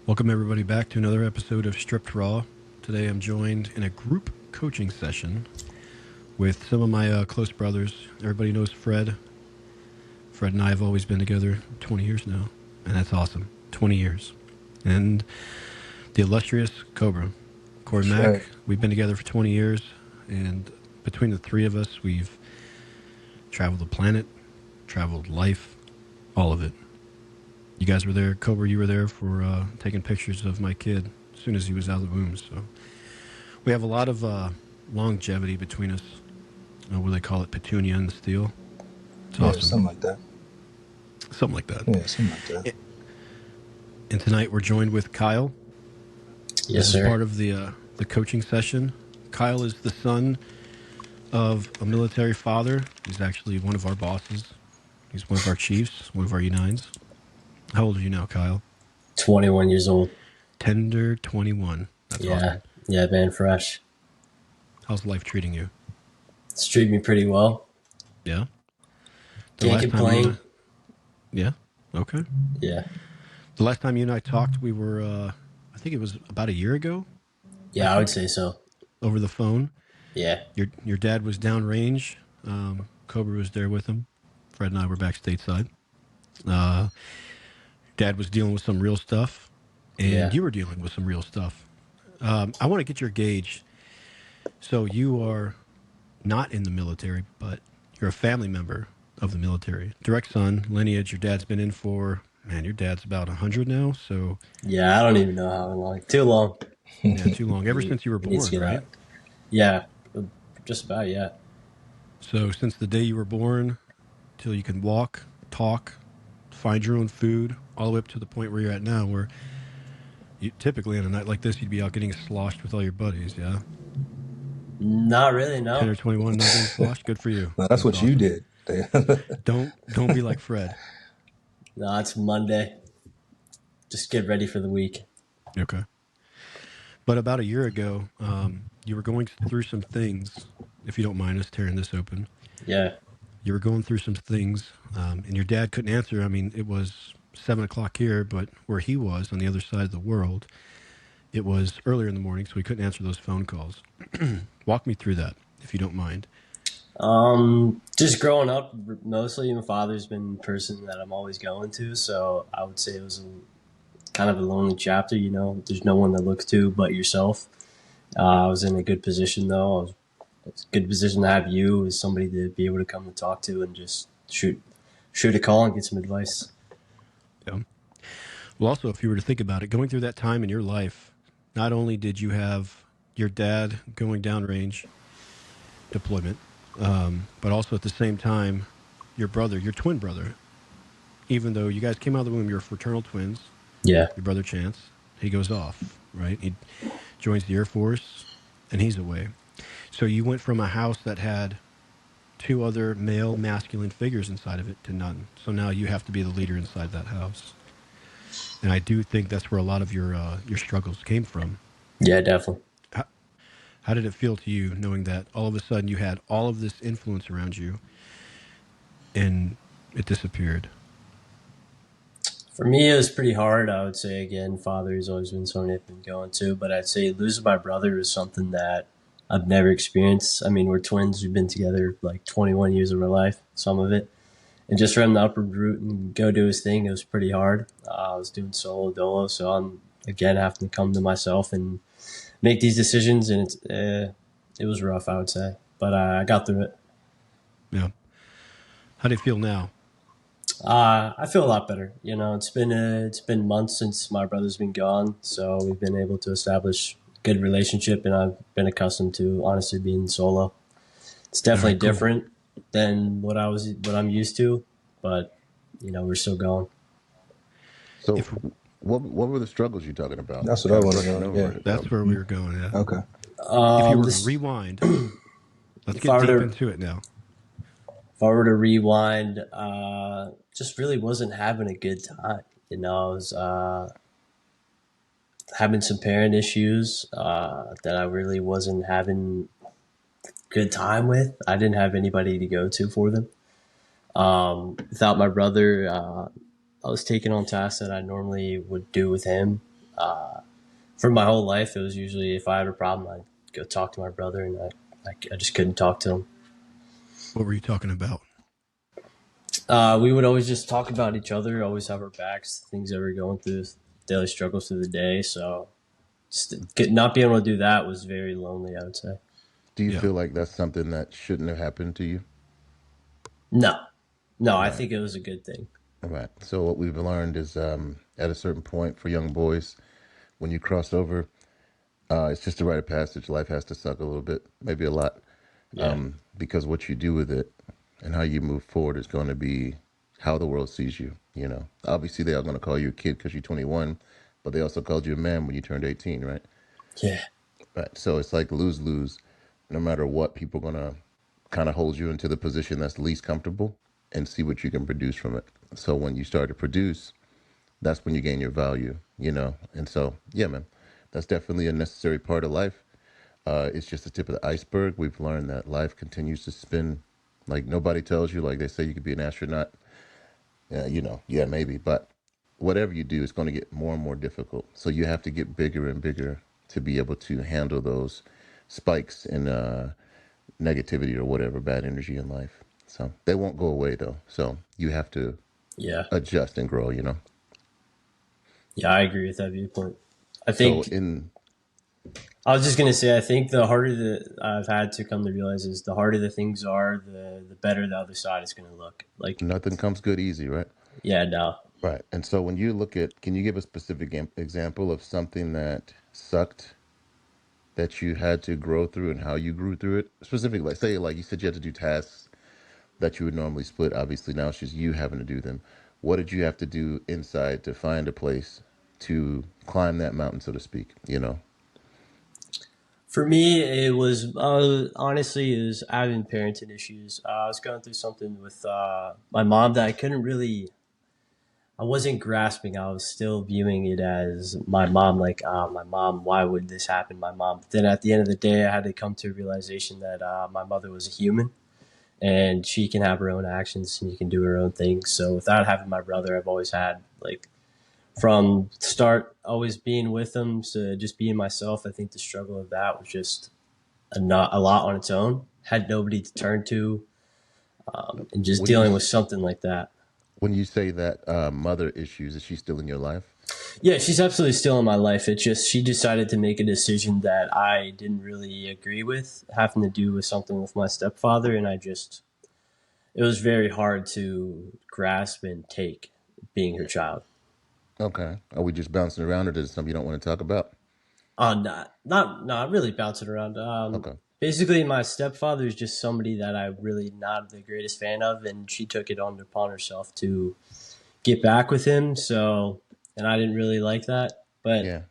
Welcome, everybody, back to another episode of Stripped Raw. Today I'm joined in a group coaching session with some of my close brothers. Everybody knows Fred. Fred and I have always been together 20 years now, and that's awesome. 20 years. And the illustrious Cobra, Corey That's Mack. right. We've been together for 20 years, and between the three of us, we've traveled the planet, traveled life, all of it. You guys were there. Cobra, you were there for taking pictures of my kid as soon as he was out of the womb. So we have a lot of longevity between us. What do they call it? Petunia and the steel. It's Yeah, awesome. something like that. Something like that. Yeah, something like that. And tonight we're joined with Kyle. Yes, This is sir. part of the coaching session. Kyle is the son of a military father. He's actually one of our bosses. He's one of our chiefs, one of our E9s. How old are you now, Kyle? 21 years old. Tender 21. That's awesome. Yeah, man, fresh. How's life treating you? It's treating me pretty well. Yeah. Can't complain. Yeah. Okay. Yeah. The last time you and I talked, we were, I think it was about a year ago. Yeah, I would say so. Over the phone. Yeah. Your dad was downrange. Cobra was there with him. Fred and I were back stateside. Dad was dealing with some real stuff, and you were dealing with some real stuff. I want to get your gauge. So you are not in the military, but you're a family member of the military. Direct son, lineage, your dad's been in for, man, your dad's about 100 now, so... Yeah, I don't even know how long. Too long. Yeah, too long. Ever since you were born, right? Out. Yeah, just about, yeah. So since the day you were born till you can walk, talk, find your own food, all the way up to the point where you're at now, where you typically on a night like this, you'd be out getting sloshed with all your buddies, yeah? Not really, no. 10 or 21 not getting sloshed? Good for you. No, that's what awesome. you did. Don't be like Fred. No, it's Monday. Just get ready for the week. Okay. But about a year ago, you were going through some things, if you don't mind us tearing this open. Yeah. You were going through some things, and your dad couldn't answer. I mean, it was 7 o'clock here, but where he was on the other side of the world, it was earlier in the morning, so he couldn't answer those phone calls. Walk me through that, if you don't mind. Just growing up, mostly my father's been a person that I'm always going to, so I would say it was kind of a lonely chapter, you know. There's no one to look to but yourself. I was in a good position, though. It's a good position to have you as somebody to be able to come and talk to and just shoot a call and get some advice. Yeah. Well, also, if you were to think about it, going through that time in your life, not only did you have your dad going downrange deployment, but also at the same time, your brother, your twin brother, even though you guys came out of the womb, you're fraternal twins. Yeah. Your brother Chance, he goes off, right? He joins the Air Force, and he's away. So you went from a house that had two other male masculine figures inside of it to none. So now you have to be the leader inside that house. And I do think that's where a lot of your struggles came from. Yeah, definitely. How did it feel to you knowing that all of a sudden you had all of this influence around you and it disappeared? For me, it was pretty hard. I would say, again, father has always been something I've been going to, but I'd say losing my brother is something that I've never experienced. I mean, we're twins. We've been together like 21 years of our life, some of it. And just for him to upward root and go do his thing, it was pretty hard. I was doing solo dolo, so I'm, again, having to come to myself and make these decisions, and it was rough, I would say. But I got through it. Yeah. How do you feel now? I feel a lot better. You know, it's been months since my brother's been gone, so we've been able to establish a good relationship, and I've been accustomed to honestly being solo. It's definitely different than what I'm used to, but you know, we're still going. So, what were the struggles you're talking about? That's what I want to know. Yeah. That's where we were going. Yeah. Okay. If you were to rewind, let's get deep into it now. If I were to rewind, just really wasn't having a good time. You know, I was having some parent issues that I really wasn't having a good time with. I didn't have anybody to go to for them. Without my brother, I was taking on tasks that I normally would do with him. For my whole life, it was usually if I had a problem, I'd go talk to my brother, and I just couldn't talk to him. What were you talking about? We would always just talk about each other, always have our backs, things that we're going through, daily struggles through the day. So just not being able to do that was very lonely, I would say. Do you Yeah. feel like that's something that shouldn't have happened to you? No, I Right. think it was a good thing. Right. So what we've learned is at a certain point for young boys, when you cross over, it's just a rite of passage. Life has to suck a little bit, maybe a lot, Yeah, because what you do with it and how you move forward is going to be how the world sees you. You know, obviously they are going to call you a kid because you're 21, but they also called you a man when you turned 18, right? yeah, Right. So it's like lose lose. No matter what, people are gonna kind of hold you into the position that's least comfortable and see what you can produce from it. So when you start to produce, that's when you gain your value, you know. And so, yeah, man, that's definitely a necessary part of life. It's just the tip of the iceberg. We've learned that life continues to spin. Like nobody tells you. Like they say, you could be an astronaut. You know, yeah, maybe, but whatever you do, it's going to get more and more difficult. So you have to get bigger and bigger to be able to handle those spikes in negativity or whatever bad energy in life. So they won't go away though. So you have to yeah, adjust and grow. You know. yeah. I agree with that viewpoint. I So think in I was just gonna say, I think the harder that I've had to come to realize is the harder the things are, the better the other side is gonna look. Like, nothing comes good easy, right? yeah, no. Right. And so when you look at, can you give a specific example of something that sucked that you had to grow through and how you grew through it? Specifically, like say, like you said, you had to do tasks that you would normally split. Obviously, now it's just you having to do them. What did you have to do inside to find a place to climb that mountain, so to speak? You know. For me, it was honestly it was having parenting issues. I was going through something with my mom that I couldn't really. I wasn't grasping. I was still viewing it as my mom, like my mom. Why would this happen, my mom? But then at the end of the day, I had to come to a realization that my mother was a human, and she can have her own actions and she can do her own things. So without having my brother, I've always had like from start always being with him to just being myself. I think the struggle of that was just not a lot on its own. Had nobody to turn to, and just When you dealing with something like that. when you say that mother issues, is she still in your life? Yeah, she's absolutely still in my life. It just she decided to make a decision that I didn't really agree with, having to do with something with my stepfather, and I just it was very hard to grasp and take being her child. Okay. Are we just bouncing around, or is it something you don't want to talk about? Not really bouncing around. Okay. Basically, my stepfather is just somebody that I really not the greatest fan of, and she took it on upon herself to get back with him. So, and I didn't really like that, but Yeah.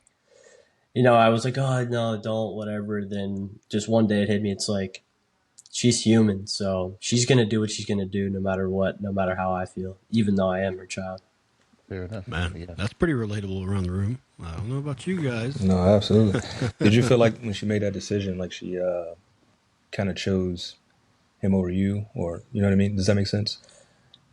I was like, oh no, don't, whatever. Then just one day it hit me. It's like she's human, so she's gonna do what she's gonna do, no matter what, no matter how I feel, even though I am her child. Fair enough. Man, Yeah. that's pretty relatable around the room. I don't know about you guys. No, absolutely. Did you feel like when she made that decision, like she kind of chose him over you, or you know what I mean? Does that make sense?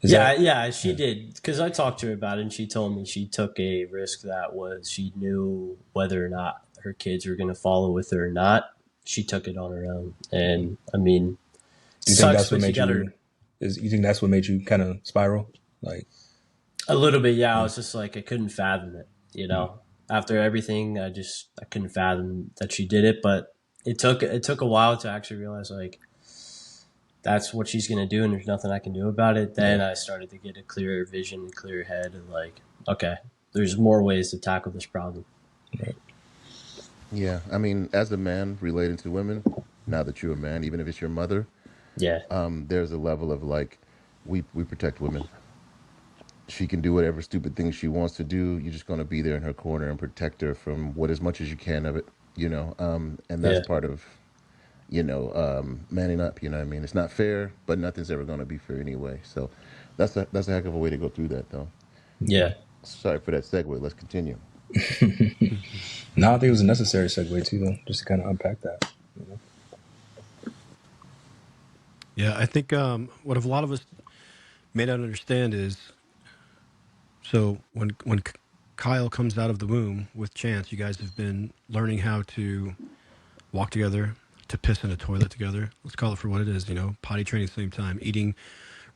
Is Yeah, that yeah, she yeah? did because I talked to her about it, and she told me she took a risk that was she knew whether or not her kids were going to follow with her or not. She took it on her own, and I mean, Do you think sucks, that's what but you made got to you? Is you think that's what made you kind of spiral? Like, a little bit. Yeah, I yeah, was just like I couldn't fathom it. mm, After everything, I couldn't fathom that she did it, but it took a while to actually realize like that's what she's going to do and there's nothing I can do about it. yeah, Then I started to get a clearer vision, a clearer head, and like, okay, there's more ways to tackle this problem. right. Yeah. I mean, as a man relating to women, now that you're a man, even if it's your mother, Yeah, there's a level of like, we protect women. She can do whatever stupid things she wants to do. You're just going to be there in her corner and protect her from what as much as you can of it, you know. And that's yeah, part of, you know, manning up. You know what I mean? It's not fair, but nothing's ever going to be fair anyway. So that's a heck of a way to go through that, though. yeah, Sorry for that segue. Let's continue. No, I think it was a necessary segue too, though, just to kind of unpack that. You know? Yeah, I think what a lot of us may not understand is so when Kyle comes out of the womb with Chance, you guys have been learning how to walk together, to piss in a toilet together. Let's call it for what it is, potty training at the same time, eating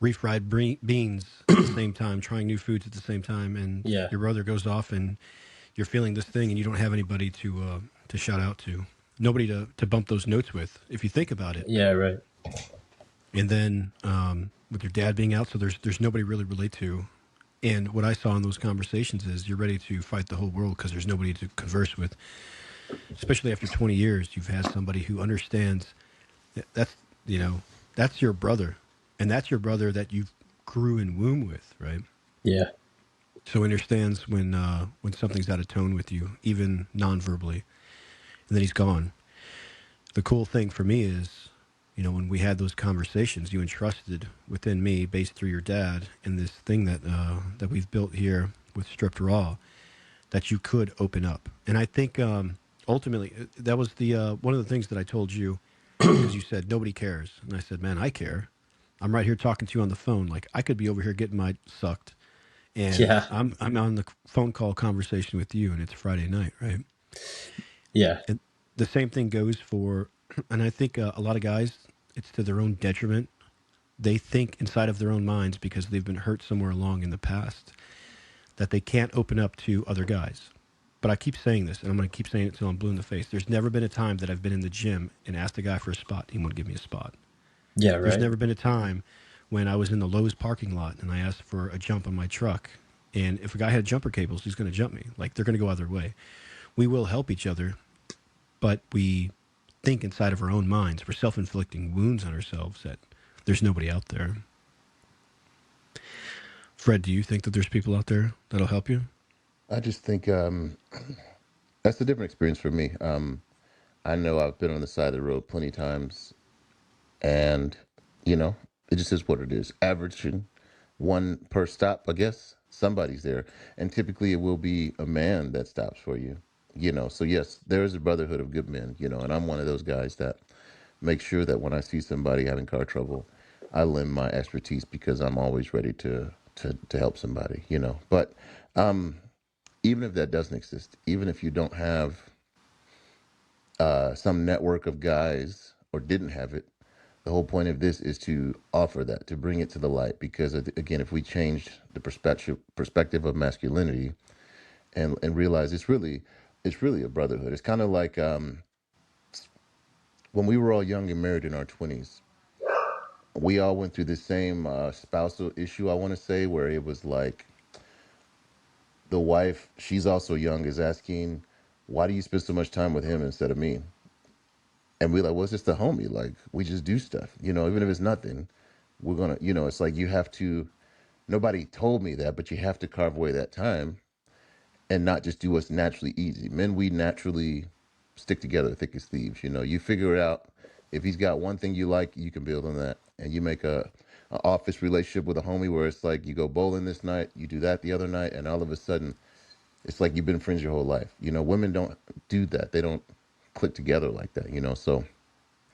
refried beans at the same time, trying new foods at the same time, and Yeah. your brother goes off and you're feeling this thing and you don't have anybody to shout out to, nobody to bump those notes with, if you think about it. Yeah, right. And then with your dad being out, so there's nobody really relate to. And what I saw in those conversations is you're ready to fight the whole world because there's nobody to converse with. Especially after 20 years, you've had somebody who understands that's that's your brother, and that's your brother that you grew in womb with, right? Yeah. So understands when something's out of tone with you, even non-verbally, and then he's gone. The cool thing for me is, when we had those conversations, you entrusted within me, based through your dad, in this thing that we've built here with Stripped Raw, that you could open up. And I think ultimately that was the one of the things that I told you, because you said nobody cares, and I said, man, I care. I'm right here talking to you on the phone. Like, I could be over here getting my sucked, and Yeah. I'm on the phone call conversation with you, and it's Friday night, right? Yeah. And the same thing goes for, and I think a lot of guys, it's to their own detriment. They think inside of their own minds, because they've been hurt somewhere along in the past, that they can't open up to other guys. But I keep saying this, and I'm going to keep saying it until I'm blue in the face. There's never been a time that I've been in the gym and asked a guy for a spot. He wouldn't give me a spot. Yeah, There's right. never been a time when I was in the Lowe's parking lot and I asked for a jump on my truck. And if a guy had jumper cables, he's going to jump me. Like, they're going to go other way. We will help each other, but we think inside of our own minds. We're self-inflicting wounds on ourselves that there's nobody out there. Fred, do you think that there's people out there that'll help you? I just think that's a different experience for me. I know I've been on the side of the road plenty of times, and you know, it just is what it is. Averaging one per stop, I guess. Somebody's there, and typically it will be a man that stops for you. So yes, there is a brotherhood of good men. And I'm one of those guys that make sure that when I see somebody having car trouble, I lend my expertise because I'm always ready to help somebody. But even if that doesn't exist, even if you don't have some network of guys or didn't have it, the whole point of this is to offer that, to bring it to the light. Because again, if we changed the perspective of masculinity and realize it's really a brotherhood. It's kind of like when we were all young and married in our 20s. We all went through the same spousal issue, I want to say, where it was like the wife, she's also young, is asking, why do you spend so much time with him instead of me? And we're like, well, it's just a homie. Like, we just do stuff, even if it's nothing, we're going to, it's like you have to, nobody told me that, but you have to carve away that time and not just do what's naturally easy. Men, we naturally stick together thick as thieves. You figure it out. If he's got one thing you like, you can build on that. And you make a office relationship with a homie where it's like you go bowling this night, you do that the other night, and all of a sudden, it's like you've been friends your whole life. Women don't do that. They don't click together like that. So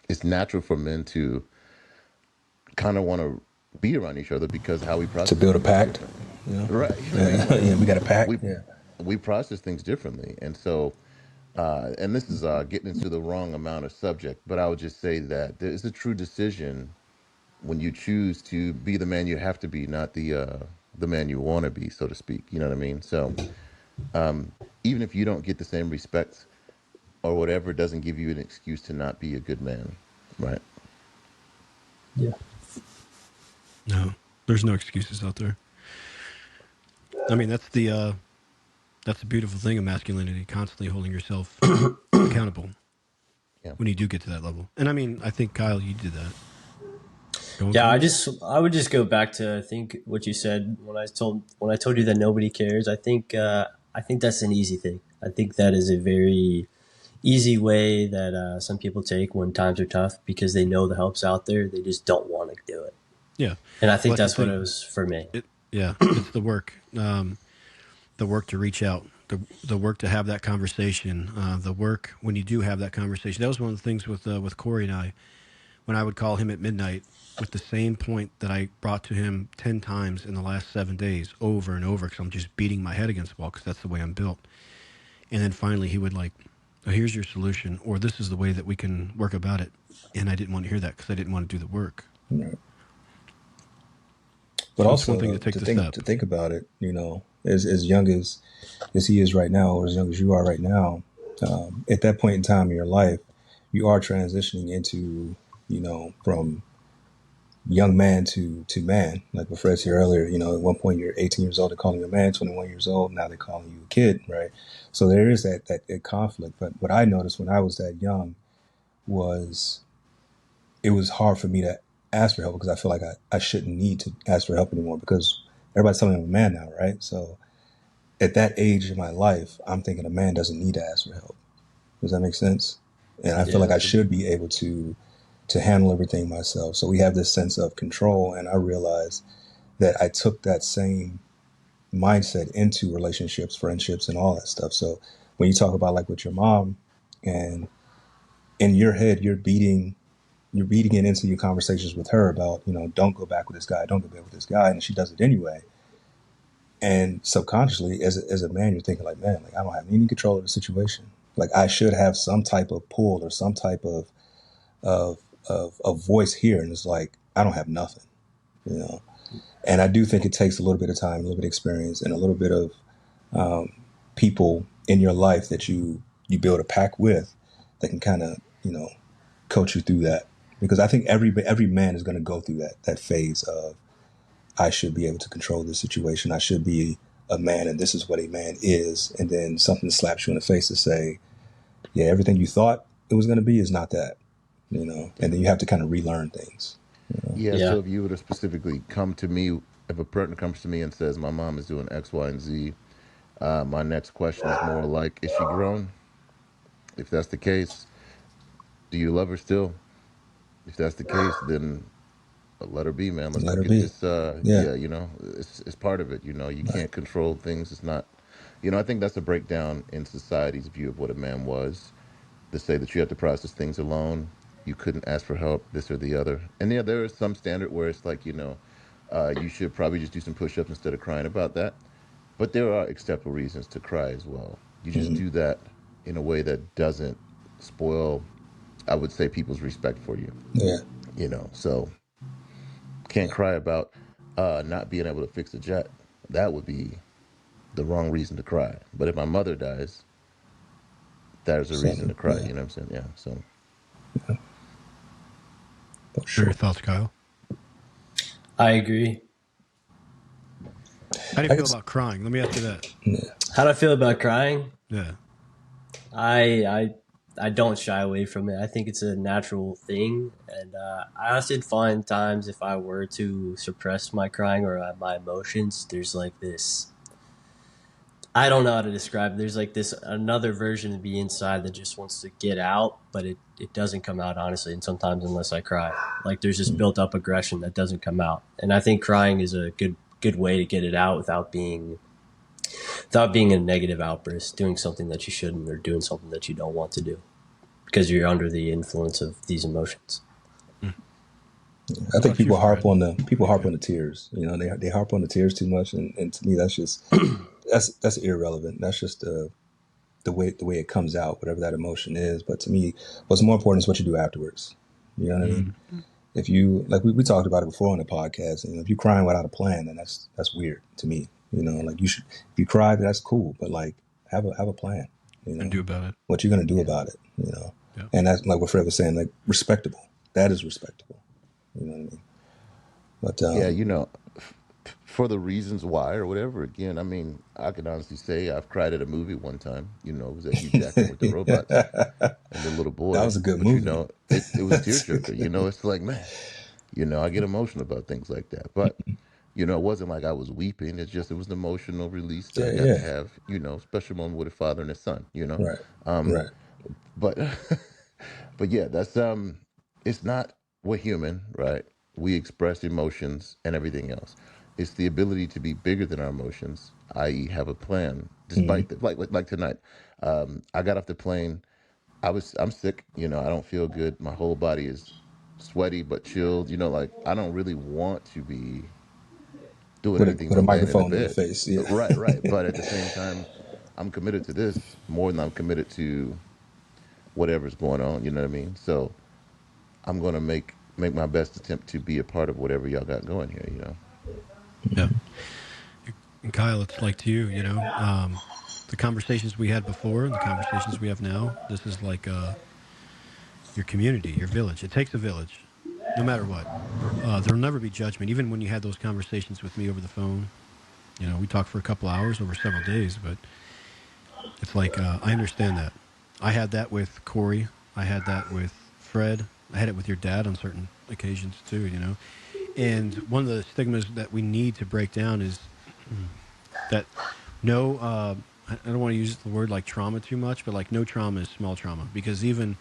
it's natural for men to kind of want to be around each other because how we To process build a things is pact. different. Yeah. Right. Yeah, we got a pact. we Yeah. we process things differently, and so and this is getting into the wrong amount of subject, but I would just say that there is a true decision when you choose to be the man you have to be, not the man you want to be, so to speak. You know what I mean? So even if you don't get the same respect or whatever, it doesn't give you an excuse to not be a good man, right? Yeah. No, there's no excuses out there. I mean, that's the beautiful thing of masculinity, constantly holding yourself accountable Yeah. when you do get to that level. And I mean, I think, Kyle, you did that. Going Yeah, forward? I would just go back to, I think, what you said when I told you that nobody cares. I think that's an easy thing. I think that is a very easy way that some people take when times are tough because they know the help's out there. They just don't want to do it. Yeah. And I Well, think that's that's the what it thing. was for me. It's the work to reach out, the work to have that conversation, the work when you do have that conversation. That was one of the things with Corey and I. when I would call him at midnight with the same point that I brought to him 10 times in the last 7 days over and over because I'm just beating my head against the wall because that's the way I'm built. And then finally he would like, oh, here's your solution, or this is the way that we can work about it. And I didn't want to hear that because I didn't want to do the work. Right. But So it's one also thing to take to the think step. about it, as young as he is right now, or as young as you are right now, at that point in time in your life, you are transitioning into, from young man to man. Like what Fred said earlier, at one point you're 18 years old, they're calling you a man, 21 years old, now they're calling you a kid, right? So there is that conflict. But what I noticed when I was that young was it was hard for me to ask for help because I feel like I shouldn't need to ask for help anymore because everybody's telling me I'm a man now, right? So at that age in my life, I'm thinking a man doesn't need to ask for help. Does that make sense? And I feel Yeah, like I should be able to handle everything myself. So we have this sense of control, and I realized that I took that same mindset into relationships, friendships, and all that stuff. So when you talk about like with your mom, and in your head you're beating it into your conversations with her about, don't go back with this guy, don't go back with this guy, and she does it anyway. And subconsciously, as a man, you're thinking like, man, like I don't have any control of the situation. Like I should have some type of pull or some type of of voice here, and it's like I don't have nothing, you know. And I do think it takes a little bit of time, a little bit of experience, and a little bit of people in your life that you build a pack with that can kind of coach you through that. Because I think every man is going to go through that phase of I should be able to control this situation. I should be a man, and this is what a man is. And then something slaps you in the face to say, yeah, everything you thought it was going to be is not that, And then you have to kind of relearn things. Yeah, yeah, so if you were to specifically come to me, if a partner comes to me and says, my mom is doing X, Y, and Z, my next question is more like, is she grown? If that's the case, do you love her still? If that's the case, then let her be, man. Let's Let not her get be. this. Yeah. Yeah, it's part of it. You Right. can't control things. It's not. I think that's a breakdown in society's view of what a man was. To say that you have to process things alone, you couldn't ask for help, this or the other. And yeah, there is some standard where it's like, you should probably just do some push-ups instead of crying about that. But there are acceptable reasons to cry as well. You just Hmm. do that in a way that doesn't spoil, I would say, people's respect for you. Yeah. So can't cry about not being able to fix a jet. That would be the wrong reason to cry. But if my mother dies, there's a reason So to cry. yeah, You know what I'm saying? Yeah. So for What are your sure. thoughts, Kyle? I agree. How do you I feel guess. about crying? Let me ask you that. Yeah. How do I feel about crying? Yeah. I don't shy away from it. I think it's a natural thing, and I also find times if I were to suppress my crying or my emotions, there's like this. I don't know how to describe it. There's like this another version of me inside that just wants to get out, but it doesn't come out honestly, and sometimes unless I cry, like there's this built up aggression that doesn't come out, and I think crying is a good way to get it out without being a negative outburst, doing something that you shouldn't or doing something that you don't want to do because you're under the influence of these emotions. I What think about you, Fred? people What do you harp feel? on the tears. They harp on the tears too much, and to me that's just that's irrelevant. That's just the way it comes out, whatever that emotion is. But to me, what's more important is what you do afterwards. You know what I mean? Mm. If you like, we talked about it before on the podcast, and if you're crying without a plan, then that's weird to me. Like you should, if you cry, that's cool, but like have a plan. You And know do about it. what you're gonna do yeah, about it. Yeah. And that's like what Fred was saying, like respectable. That is respectable. You know what I mean? But yeah. For the reasons why or whatever. Again, I mean, I can honestly say I've cried at a movie one time. It was at Hugh Jackman with the robots that and the little was boy. a good But movie. it was tearjerker. It's like, man, I get emotional about things like that. But it wasn't like I was weeping. It was an emotional release that I Yeah, got to yeah. have. Special moment with a father and a son. Right, Um, right. but but yeah, that's it's not, we're human, right? We express emotions and everything else. It's the ability to be bigger than our emotions, i.e., have a plan, Hmm. despite the, like tonight. I got off the plane. I'm sick. I don't feel good. My whole body is sweaty but chilled. You know, like I don't really want to be doing anything with a but laying in a microphone in your bed. face. Yeah. Right, right. But at the same time, I'm committed to this more than I'm committed to whatever's going on. You know what I mean? So I'm gonna make my best attempt to be a part of whatever y'all got going here. You know? Yeah. And Kyle, it's like to you, the conversations we had before and the conversations we have now. This is like your community, your village. It takes a village, no matter what. There'll never be judgment, even when you had those conversations with me over the phone. We talked for a couple hours over several days, but it's like I understand that. I had that with Corey. I had that with Fred. I had it with your dad on certain occasions too. And one of the stigmas that we need to break down is that no, I don't want to use the word like trauma too much, but like no trauma is small trauma, because even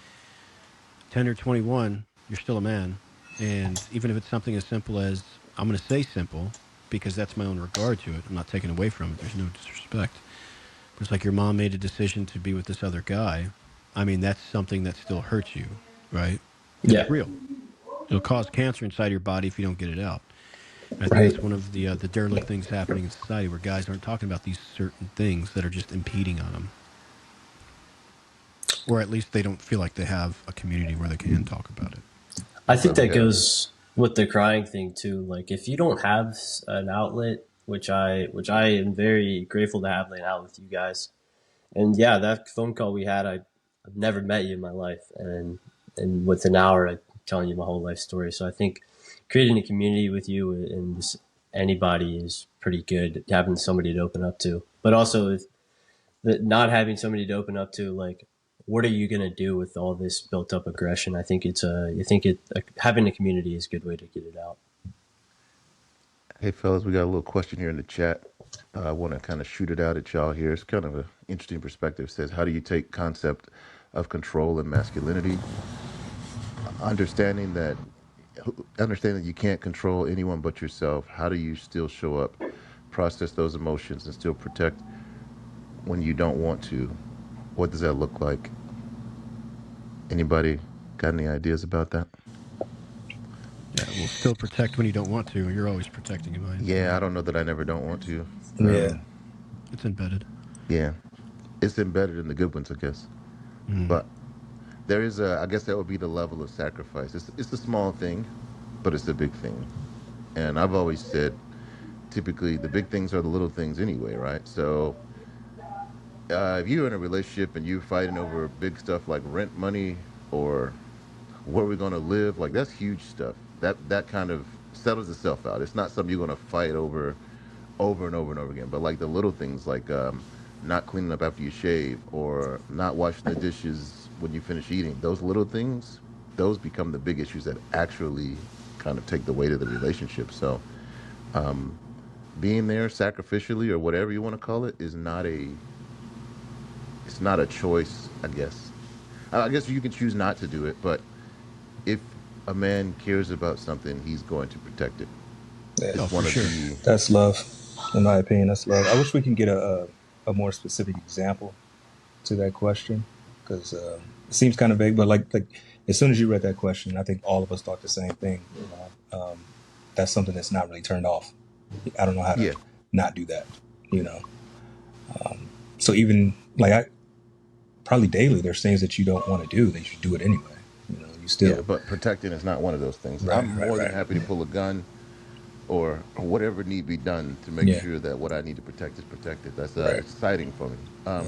10 or 21, you're still a man. And even if it's something as simple as, I'm going to say simple because that's my own regard to it. I'm not taking away from it. There's no disrespect. But it's like your mom made a decision to be with this other guy. I mean, that's something that still hurts you, right? It's Yeah. real. It'll cause cancer inside your body if you don't get it out. And I think Right. that's one of the derelict things happening in society, where guys aren't talking about these certain things that are just impeding on them, or at least they don't feel like they have a community where they can talk about it. I think that Yeah. goes with the crying thing too. Like if you don't have an outlet, which I am very grateful to have laid out with you guys. And yeah, that phone call we had, I've never met you in my life, and with an hour, I'm telling you my whole life story. So I think creating a community with you and anybody is pretty good. Having somebody to open up to, but also if not having somebody to open up to, like, what are you gonna do with all this built up aggression? Having a community is a good way to get it out. Hey, fellas, we got a little question here in the chat. I want to kind of shoot it out at y'all here. It's kind of an interesting perspective. It says, how do you take concept of control and masculinity, understanding that understanding that you can't control anyone but yourself? How do you still show up, process those emotions, and still protect when you don't want to? What does that look like? Anybody got any ideas about that? Yeah, we'll still protect when you don't want to. You're always protecting, in my Yeah, I opinion. don't know that I never don't want to. Yeah. It's embedded. Yeah, it's embedded in the good ones, I guess. Mm. But there is I guess that would be the level of sacrifice. It's a small thing, but it's a big thing. And I've always said, typically the big things are the little things anyway, right? So if you're in a relationship and you're fighting over big stuff like rent money or where we're going to live, like that's huge stuff. That kind of settles itself out. It's not something you're going to fight over and over and over again. But like the little things, like not cleaning up after you shave or not washing the dishes when you finish eating, those little things, those become the big issues that actually kind of take the weight of the relationship. So being there sacrificially or whatever you want to call it is not a it's not a choice, I guess. I guess you can choose not to do it, but if a man cares about something, he's going to protect it. Yeah. Oh, It's for one of sure. the That's love. In my opinion, that's love. I wish we can get a more specific example to that question, because it seems kind of vague. But like as soon as you read that question, I think all of us thought the same thing. That's something that's not really turned off. I don't know how to yeah. not do that. You know. So even like I probably daily, there's things that you don't want to do that you do it anyway. You Yeah, still but protecting is not one of those things. I'm right, right, more than right. happy to pull a gun or whatever need be done to make Yeah, sure that what I need to protect is protected. That's right. exciting for me. Yeah.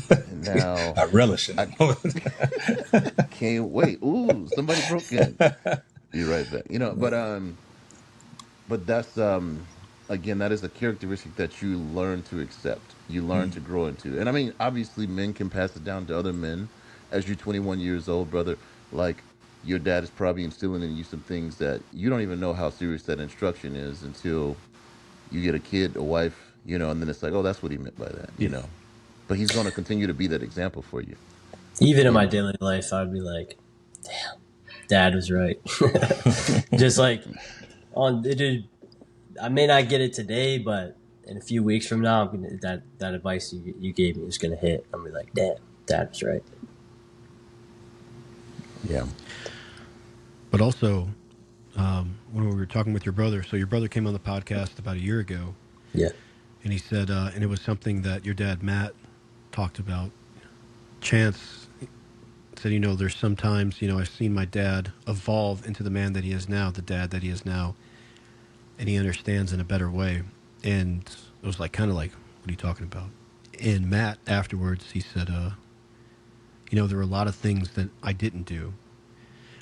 And now I relish in I it. can't wait. Ooh, somebody broke in. Be right back. But that's again, that is a characteristic that you learn to accept. You learn to grow into. And I mean, obviously men can pass it down to other men as you're 21 years old, brother. Like your dad is probably instilling in you some things that you don't even know how serious that instruction is until you get a kid, a wife, and then it's like, oh, that's what he meant by that. Yeah. But he's going to continue to be that example for you, Even in you my know. daily life, I'd be like, Dad was right. Just like on dude, I may not get it today, but in a few weeks from now, that advice you gave me is gonna hit. I'm gonna be like, damn, Dad was right. Yeah. But also, when we were talking with your brother, so your brother came on the podcast about a year ago, Yeah. and he said, and it was something that your dad Matt talked about. Chance said, there's sometimes, I've seen my dad evolve into the man that he is now, the dad that he is now, and he understands in a better way. And it was like, kind of like, what are you talking about? And Matt afterwards, he said, there were a lot of things that I didn't do.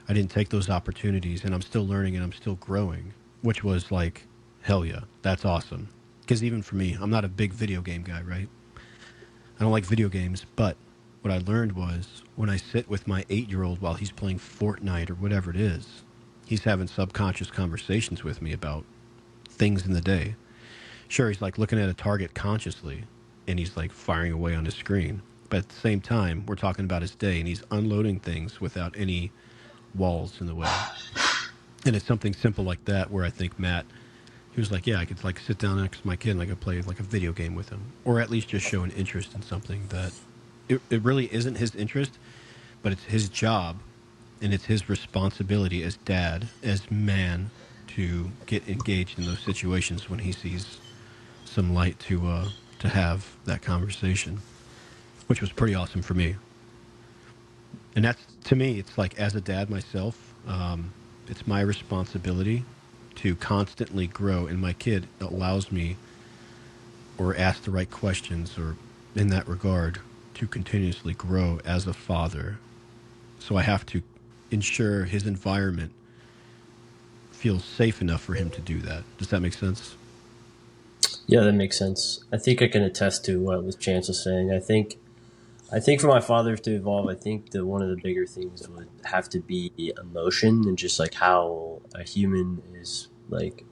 I didn't take those opportunities, and I'm still learning and I'm still growing, which was like, hell yeah, that's awesome. Because even for me, I'm not a big video game guy, right? I don't like video games, but what I learned was when I sit with my 8-year-old while he's playing Fortnite or whatever it is, he's having subconscious conversations with me about things in the day. Sure, he's like looking at a target consciously and he's like firing away on his screen. But at the same time, we're talking about his day and he's unloading things without any walls in the way. And it's something simple like that where I think Matt, he was like, yeah, I could like sit down next to my kid and I could play like a video game with him, or at least just show an interest in something that it really isn't his interest, but it's his job and it's his responsibility as dad, as man, to get engaged in those situations when he sees some light to have that conversation, which was pretty awesome for me. And that's, to me, it's like as a dad myself, it's my responsibility to constantly grow, and my kid allows me or ask the right questions or in that regard to continuously grow as a father. So I have to ensure his environment feels safe enough for him to do that. Does that make sense? Yeah, that makes sense. I think I can attest to what Chance was saying. I think for my father to evolve, I think that one of the bigger things would have to be emotion and just like how a human is like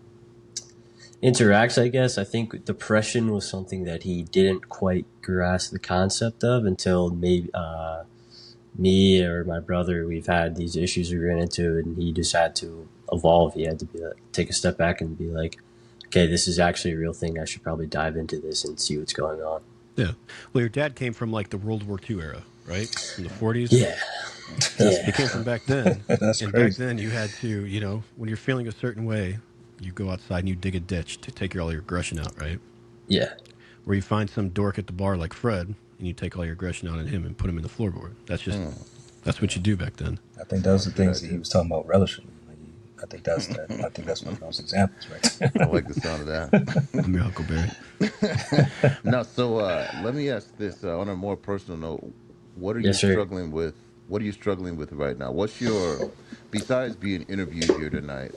interacts, I guess. I think depression was something that he didn't quite grasp the concept of until maybe me or my brother, we've had these issues we ran into, and he just had to evolve. He had to be like, take a step back and be like, okay, this is actually a real thing. I should probably dive into this and see what's going on. Yeah. Well, your dad came from like the World War II era, right? From the 40s. Yeah. That's He Yeah. came from back then. that's And back crazy. then you had to, when you're feeling a certain way, you go outside and you dig a ditch to take all your aggression out, right? Yeah. Where you find some dork at the bar like Fred and you take all your aggression out on him and put him in the floorboard. That's what you do back then. I think those are the Good things that he idea. was talking about relishing. Like I think that's that. I think that's one of those examples, right? I like the sound of that. I'm your Huckleberry. Now, so let me ask this on a more personal note. What are you Yes, sir. struggling with? What are you struggling with right now? What's your, besides being interviewed here tonight?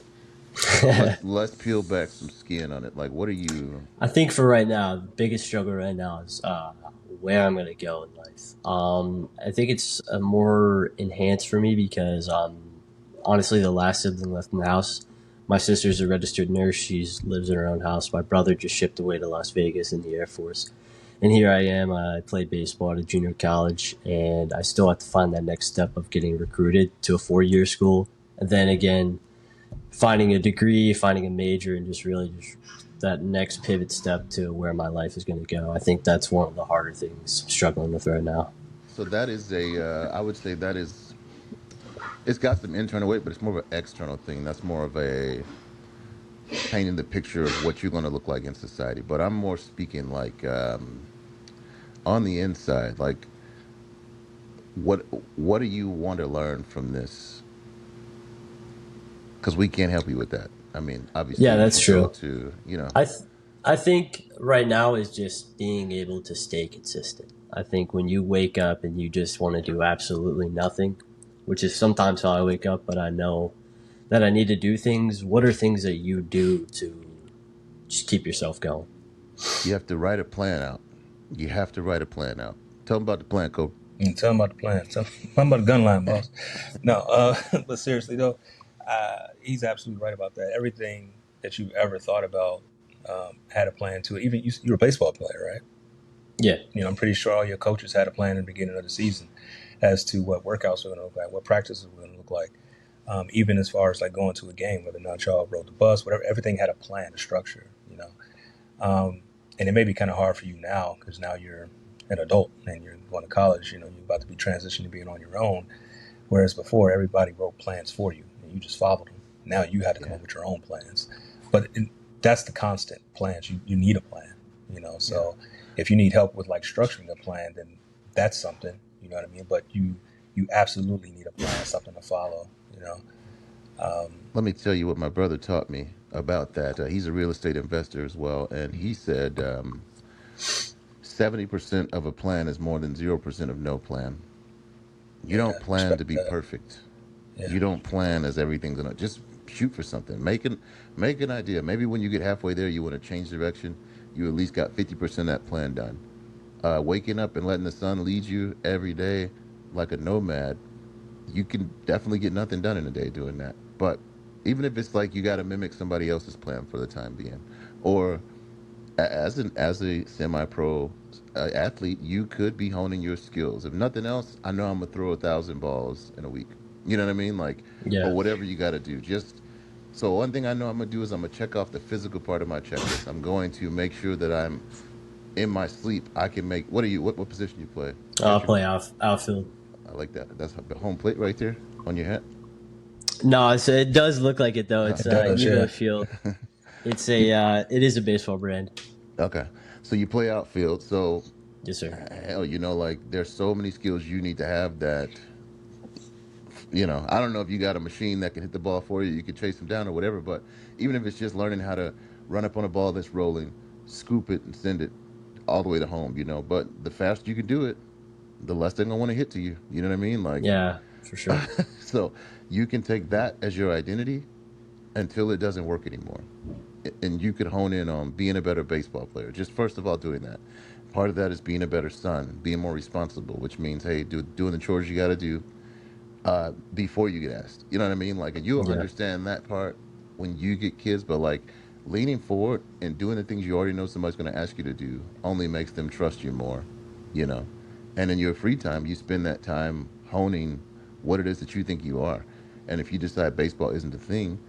Let's peel back some skin on it. Like, what are you? I think for right now, the biggest struggle right now is where I'm going to go in life. I think it's more enhanced for me because honestly, the last sibling left in the house, my sister's a registered nurse. She lives in her own house. My brother just shipped away to Las Vegas in the Air Force. And here I am. I played baseball at a junior college, and I still have to find that next step of getting recruited to a 4-year school. And then again, finding a degree, finding a major, and just really just that next pivot step to where my life is going to go. I think that's one of the harder things I'm struggling with right now. So that is I would say that is, it's got some internal weight, but it's more of an external thing. That's more of a painting the picture of what you're going to look like in society. But I'm more speaking like on the inside, like what what do you want to learn from this? Because we can't help you with that. I mean, obviously Yeah, you that's should go true. to, you know. I th- I think right now is just being able to stay consistent. I think when you wake up and you just want to do absolutely nothing, which is sometimes how I wake up, but I know that I need to do things. What are things that you do to just keep yourself going? You have to write a plan out. You have to write a plan out. Tell them about the plan, Coach. Tell him about the plan. Tell him about the gun line, boss. No, but seriously though, he's absolutely right about that. Everything that you've ever thought about had a plan to it. Even you're a baseball player, right? Yeah. I'm pretty sure all your coaches had a plan in the beginning of the season as to what workouts were going to look like, what practices were going to look like. Even as far as like going to a game, whether or not y'all rode the bus, whatever, everything had a plan, a structure, and it may be kind of hard for you now because now you're an adult and you're going to college. You're about to be transitioning to being on your own. Whereas before, everybody wrote plans for you. and you just followed them. Now you had to come Yeah. up with your own plans. But that's the constant plans. You need a plan, you know. Yeah. So if you need help with like structuring a plan, then that's something, you know what I mean. But you absolutely need a plan, something to follow, you know. Let me tell you what my brother taught me about that. He's a real estate investor as well, and he said 70% of a plan is more than 0% of no plan. You Yeah, don't plan respect to be that. perfect. Yeah, You don't plan as everything's gonna just shoot for something. Make an idea. Maybe when you get halfway there, you want to change direction. You at least got 50% of that plan done. Waking up and letting the sun lead you every day like a nomad, you can definitely get nothing done in a day doing that. But even if it's like you got to mimic somebody else's plan for the time being, or as a semi-pro athlete, you could be honing your skills. If nothing else, I know I'm gonna throw 1,000 balls in a week. You know what I mean? Like, or Yeah. whatever you got to do. Just so one thing I know I'm gonna do is I'm gonna check off the physical part of my checklist. I'm going to make sure that I'm in my sleep. I can make. What are you? What position you play? I'll Catcher. play outfield. I like that. That's the home plate right there on your hat. No, it does look like it though. Oh, It's it does. Evo Yeah, Field. It is a baseball brand. okay. So you play outfield. So Yes, sir. hell, like there's so many skills you need to have that I don't know if you got a machine that can hit the ball for you, you can chase them down or whatever, but even if it's just learning how to run up on a ball that's rolling, scoop it and send it all the way to home. But the faster you can do it, the less they're gonna want to hit to you. You know what I mean? Like, Yeah, for sure. so you can take that as your identity until it doesn't work anymore. And you could hone in on being a better baseball player. Just first of all, doing that. Part of that is being a better son, being more responsible, which means, hey, doing the chores you got to do before you get asked. You know what I mean? Like, and you'll Yeah. understand that part when you get kids, but like leaning forward and doing the things you already know somebody's going to ask you to do only makes them trust you more, you know? And in your free time, you spend that time honing what it is that you think you are. And if you decide baseball isn't a thing,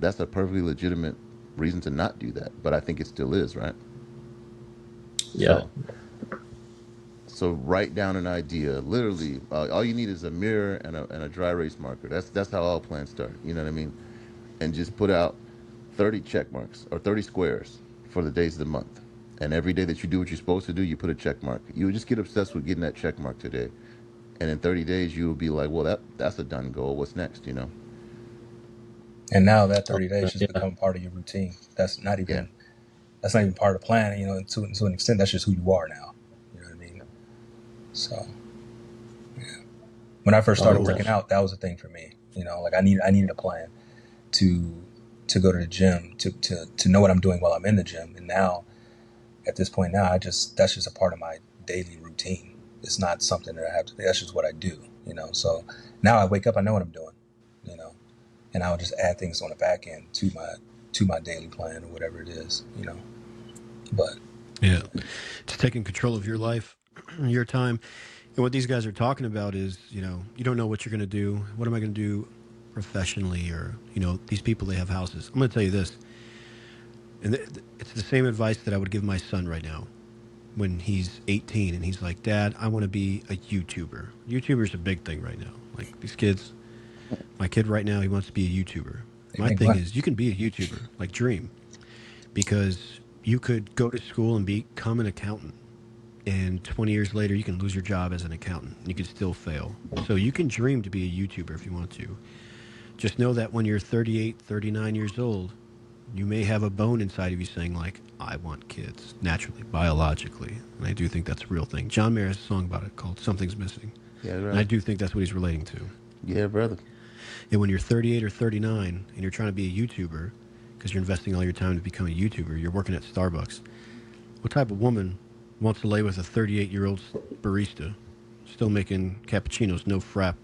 that's a perfectly legitimate reason to not do that. But I think it still is, right? Yeah. So, so write down an idea. Literally, all you need is a mirror and a dry erase marker. That's how all plans start. You know what I mean? And just put out 30 check marks or 30 squares for the days of the month. And every day that you do what you're supposed to do, you put a check mark. You just get obsessed with getting that check mark today. And in 30 days, you will be like, well, that's a done goal. What's next? and now that Oh, 30 days just yeah. become part of your routine. Yeah. That's not even part of the plan. You know, to an extent, that's just who you are now. You know what I mean? So when I first Oh, started it working does. out, that was the thing for me. You know, like I needed a plan to go to the gym to know what I'm doing while I'm in the gym. And now at this point now, that's just a part of my daily routine. It's not something that I have to. That's just what I do. You know, so now I wake up, I know what I'm doing. You know, and I'll just add things on the back end to my daily plan or whatever it is. You know, but Yeah. It's taking control of your life, your time. And what these guys are talking about is, you don't know what you're going to do. What am I going to do professionally? Or, these people, they have houses. I'm going to tell you this. And it's the same advice that I would give my son right now when he's 18 and he's like, Dad, I want to be a YouTuber. YouTuber's a big thing right now. Like these kids, my kid right now, he wants to be a YouTuber. they My make thing money. is, you can be a YouTuber, like dream, because you could go to school and become an accountant. And 20 years later, you can lose your job as an accountant. You could still fail. So you can dream to be a YouTuber if you want to. Just know that when you're 38, 39 years old, you may have a bone inside of you saying, like, I want kids, naturally, biologically. And I do think that's a real thing. John Mayer has a song about it called Something's Missing. Yeah, And I brother. do think that's what he's relating to. Yeah, brother. And when you're 38 or 39 and you're trying to be a YouTuber, because you're investing all your time to become a YouTuber, you're working at Starbucks. What type of woman wants to lay with a 38-year-old barista, still making cappuccinos, no frap,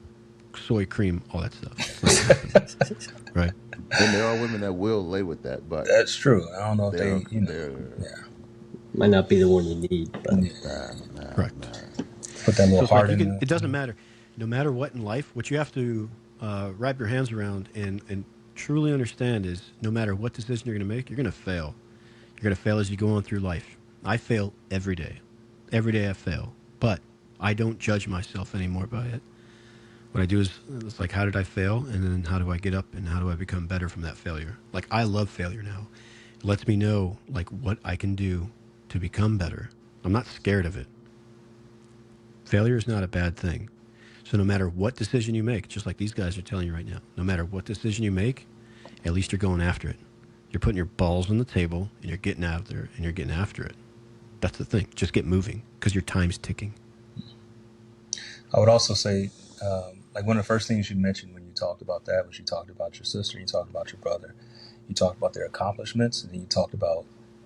soy cream, all that stuff? It's not going to happen, right? And there are women that will lay with that, but That's true. I don't know if they're they, you know, they're yeah, Might not be the one you need, but yeah. nah, nah, Correct. nah. Put that little So it's like heart in the. it doesn't matter. No matter what in life, what you have to wrap your hands around and truly understand is no matter what decision you're going to make, you're going to fail. You're going to fail as you go on through life. I fail every day. Every day I fail. But I don't judge myself anymore by it. What I do is it's like, how did I fail? And then how do I get up and how do I become better from that failure? Like, I love failure now. It lets me know, like, what I can do to become better. I'm not scared of it. Failure is not a bad thing. So, no matter what decision you make, just like these guys are telling you right now, no matter what decision you make, at least you're going after it. You're putting your balls on the table and you're getting out there and you're getting after it. That's the thing. Just get moving because your time's ticking. I would also say, like one of the first things you mentioned when you talked about that was you talked about your sister, you talked about your brother, you talked about their accomplishments, and then you talked about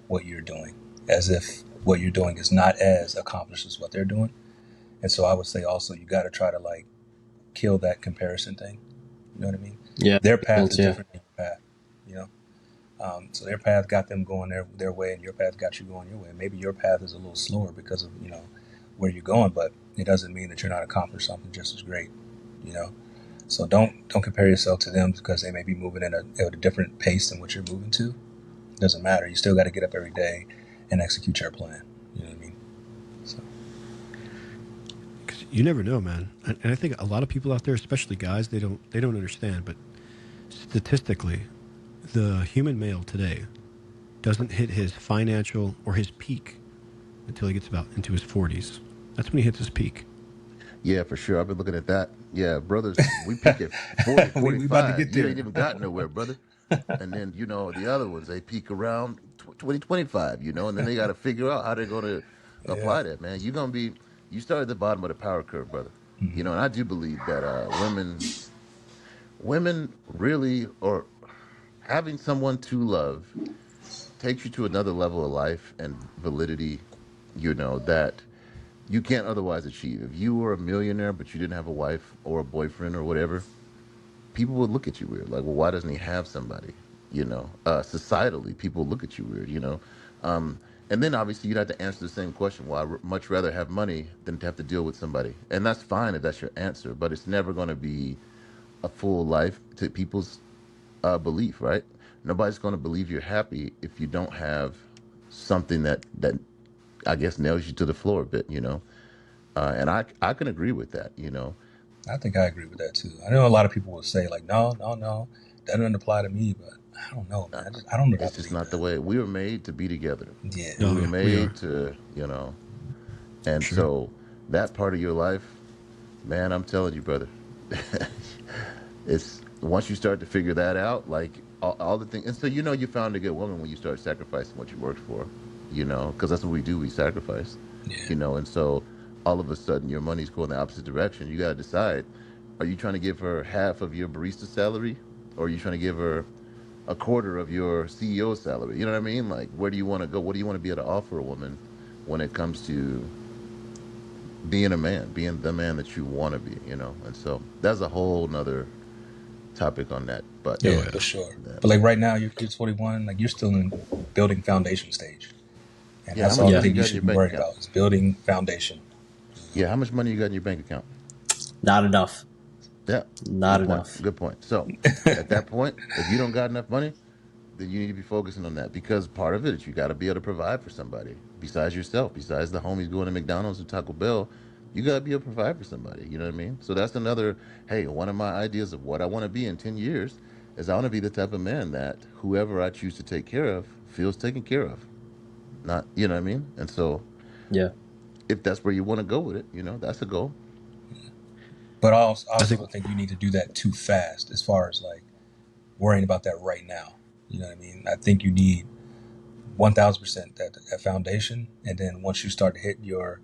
what you're doing, as if what you're doing is not as accomplished as what they're doing. And so I would say also you got to try to like kill that comparison thing. You know what I mean? Yeah. Their path is Yeah. different than your path. You know, so their path got them going their way, and your path got you going your way. Maybe your path is a little slower because of where you're going, but it doesn't mean that you're not accomplished something just as great. You know, so don't compare yourself to them because they may be moving at a different pace than what you're moving to. It doesn't matter. You still got to get up every day and execute your plan. You know what I mean? So. Because you never know, man. And I think a lot of people out there, especially guys, they don't understand. But statistically, the human male today doesn't hit his financial or his peak until he gets about into his 40s. That's when he hits his peak. Yeah, for sure. I've been looking at that. Yeah, brothers, we peak at 40, we about to 45. get You there. ain't even got nowhere, brother. And then, the other ones, they peak around 2025, and then they got to figure out how they're going to Yeah. apply that, man. You start at the bottom of the power curve, brother. Mm-hmm. And I do believe that women really, or having someone to love takes you to another level of life and validity, that you can't otherwise achieve. If you were a millionaire but you didn't have a wife or a boyfriend or whatever, people would look at you weird. Like, well, why doesn't he have somebody? Societally, people look at you weird. And then obviously you'd have to answer the same question. Well, much rather have money than to have to deal with somebody. And that's fine if that's your answer, but it's never going to be a full life to people's belief, right? Nobody's going to believe you're happy if you don't have something that I guess nails you to the floor a bit. And I can agree with that. I think I agree with that too. I know a lot of people will say like, no, no, no, that doesn't apply to me, but I don't know, man. I don't know if I It's just believe not the that. way we were made to be together. Yeah. We No, were we are. made to, and Sure. so that part of your life, man, I'm telling you, brother, it's once you start to figure that out, like all the things, and so you found a good woman when you start sacrificing what you worked for, because that's what we do, we sacrifice, Yeah. and so all of a sudden your money's going the opposite direction. You got to decide: are you trying to give her half of your barista salary, or are you trying to give her a quarter of your CEO salary? You know what I mean? Like, where do you want to go? What do you want to be able to offer a woman when it comes to being a man, being the man that you want to be? And so that's a whole nother topic on that. But Oh, Yeah, yeah. for sure. yeah, But like right now, you're 21. Like you're still in building foundation stage, and yeah. How that's much all I money Yeah. you think you got in should your be bank worried account? about is building foundation. Yeah, how much money you got in your bank account? Not enough. Yeah, Not good point. enough. Good point. So at that point, if you don't got enough money, then you need to be focusing on that, because part of it is you got to be able to provide for somebody besides yourself, besides the homies going to McDonald's or Taco Bell. You got to be able to provide for somebody. You know what I mean? So that's another, hey, one of my ideas of what I want to be in 10 years is I want to be the type of man that whoever I choose to take care of feels taken care of. Not, you know what I mean? And so Yeah. if that's where you want to go with it, that's a goal. But I I also think don't think you need to do that too fast as far as like worrying about that right now. You know what I mean? I think you need 1,000% that foundation, and then once you start to hit your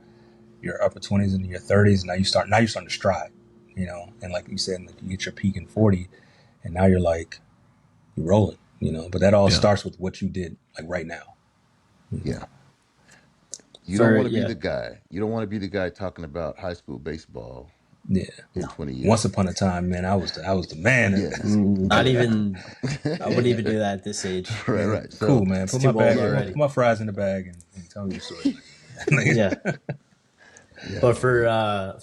upper 20s and your 30s, now you're starting to stride. And like you said, like you get your peak in 40, and now you're like you're rolling. But that all yeah. starts with what you did like right now. Yeah. You don't For want to be yeah. the guy. You don't want to be the guy talking about high school baseball Yeah. in No. 20 Once years. upon a time, man, I was the man. Yeah. Not even. I wouldn't Yeah. even do that at this age. Right, Yeah, right. cool, So, man. It's Put my too old bag, yeah. put already. my fries in the bag, and tell me your story. Yeah. Yeah. But for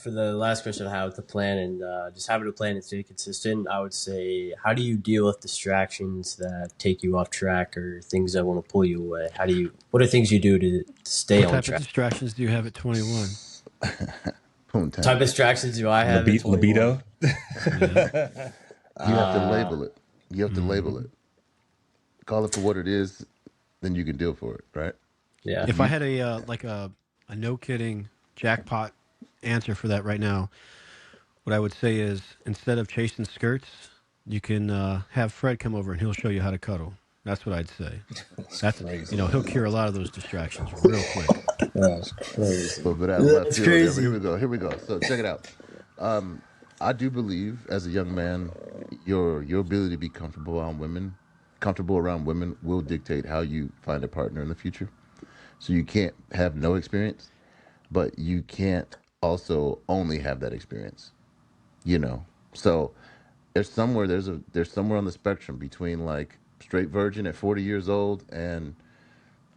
the last question I have with the plan and just having a plan and stay consistent, I would say, how do you deal with distractions that take you off track or things that want to pull you away? What are things you do to stay What on type of track? distractions do you have at 21? type of Hometown. distractions do I have at 21? Libido. Yeah. You have to Uh, label it. You have to label it. Call it for what it is, then you can deal for it, right? yeah. If If I you had a no kidding jackpot answer for that right now, what I would say is instead of chasing skirts, you can have Fred come over and he'll show you how to cuddle. That's what I'd say. That's That's crazy. he'll cure a lot of those distractions real quick. That's a crazy. little bit out of left That's field there, but here crazy. we go. Here we go. So check it out. I do believe, as a young man, your ability to be comfortable around women, will dictate how you find a partner in the future. So you can't have no experience, but you can't also only have that experience. You know, so there's somewhere on the spectrum between like straight virgin at 40 years old and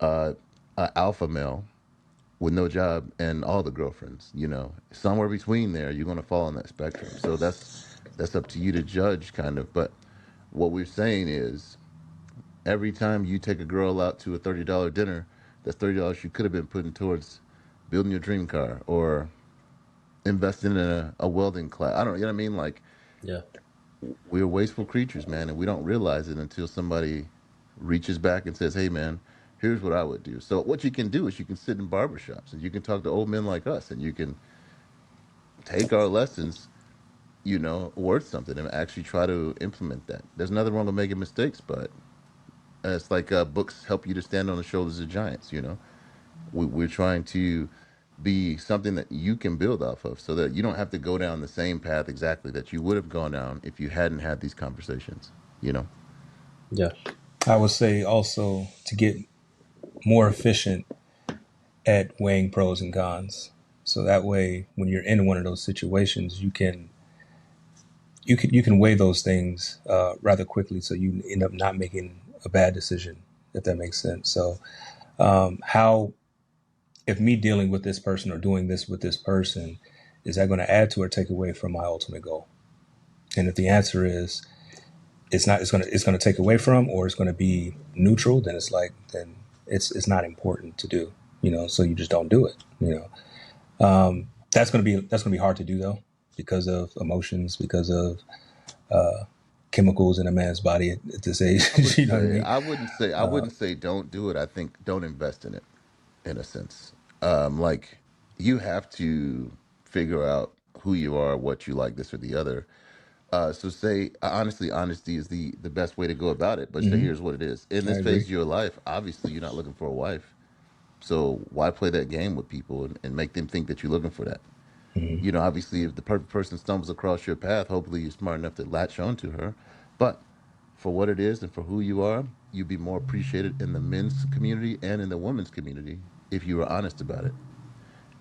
a alpha male with no job and all the girlfriends. You know, somewhere between there, you're going to fall on that spectrum. So that's up to you to judge, kind of. But what we're saying is, every time you take a girl out to a $30 dinner, that's $30 you could have been putting towards building your dream car or investing in a welding class. I don't, you know what I mean? Like, Yeah. we're wasteful creatures, man, and we don't realize it until somebody reaches back and says, "Hey, man, here's what I would do." So what you can do is you can sit in barbershops and you can talk to old men like us, and you can take our lessons, worth something, and actually try to implement that. There's nothing wrong with making mistakes, but it's like books help you to stand on the shoulders of giants. We're trying to be something that you can build off of, so that you don't have to go down the same path exactly that you would have gone down if you hadn't had these conversations. You know. Yeah. I would say also to get more efficient at weighing pros and cons. So that way, when you're in one of those situations, you can weigh those things rather quickly, so you end up not making a bad decision, if that makes sense. So, how if me dealing with this person or doing this with this person, is that going to add to or take away from my ultimate goal? And if the answer is it's not, it's going to take away from, or it's going to be neutral, then it's not important to do. So you just don't do it. That's going to be hard to do though, because of emotions, because of chemicals in a man's body at this age. I would You know what I say mean? I wouldn't say don't do it. I think don't invest in it, in a sense. Like, you have to figure out who you are, what you like, this or the other. So say, honestly, honesty is the best way to go about it. But say, Hmm. here's what it is. In I this phase agree. of your life, obviously you're not looking for a wife. So why play that game with people and make them think that you're looking for that? Hmm. Obviously, if the perfect person stumbles across your path, hopefully you're smart enough to latch onto her. But for what it is and for who you are, you'd be more appreciated in the men's community and in the women's community if you were honest about it.